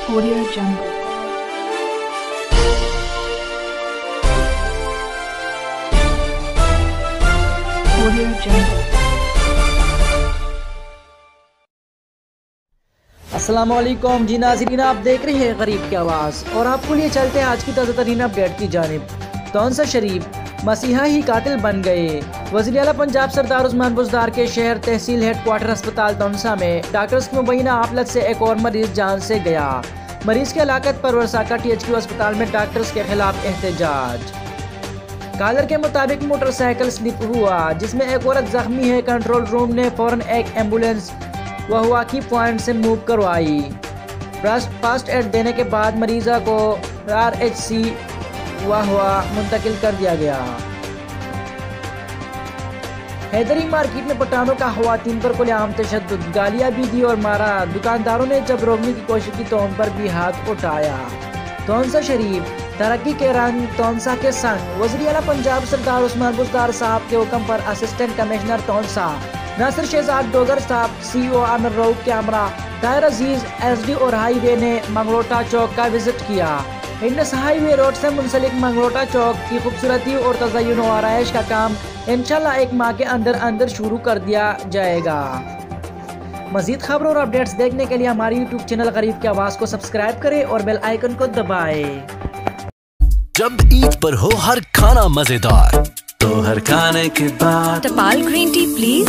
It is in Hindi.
Audio Jungle. Audio Jungle. अस्सलामुअलैकुम जी नाज़रीन, आप देख रहे हैं गरीब की आवाज़ और आपको लिए चलते हैं आज की ताज़ा तरीन अपडेट की जानिब। तौंसा शरीफ मसीहा ही कातिल बन गए। वज़ीर आला पंजाब सरदार उस्मान बुज़दार के शहर तहसील हेडक्वार्टर अस्पताल तौंसा में डॉक्टर्स की मुबैना आफलत से एक और मरीज जान से गया। मरीज की हलाकत पर वर्साका THQ अस्पताल में डॉक्टर्स के खिलाफ एहतजाज। कॉलर के मुताबिक मोटरसाइकिल स्लिप हुआ जिसमें एक औरत जख्मी है। कंट्रोल रूम ने फौरन एक एम्बुलेंस वहवाकी पॉइंट से मूव करवाई। फर्स्ट एड देने के बाद मरीजा को RHC वहवा मुंतकिल कर दिया गया। हैदरी मार्केट में पठानों का खवातीन पर खुलेआम तशद्दुद, गालियां भी दी और मारा। दुकानदारों ने जब रोकने की कोशिश की तो उन पर भी हाथ उठाया। तौंसा शरीफ तरक्की के रंग तौंसा के संग। वज़ीर आला पंजाब सरदार उस्मान बुज़दार साहब के हुक्म पर असिस्टेंट कमिश्नर तौंसा नासिर शहजाद डोगर साहब, CO आमिर रऊफ कैमरा, ताहिर अजीज SD और हाईवे ने मंगलोटा चौक का विजिट किया। इनस हाईवे रोड से मुंसलिक मंगलोटा चौक की खूबसूरती और तज़य्युन और आराइश का काम इंशाल्लाह एक माह के अंदर अंदर शुरू कर दिया जाएगा। मज़ीद खबरों और अपडेट्स देखने के लिए हमारी YouTube चैनल गरीब की आवाज़ को सब्सक्राइब करें और बेल आइकन को दबाएं। जब ईद पर हो हर खाना मजेदार तो हर खाने के बाद टपाल ग्रीन टी प्लीज।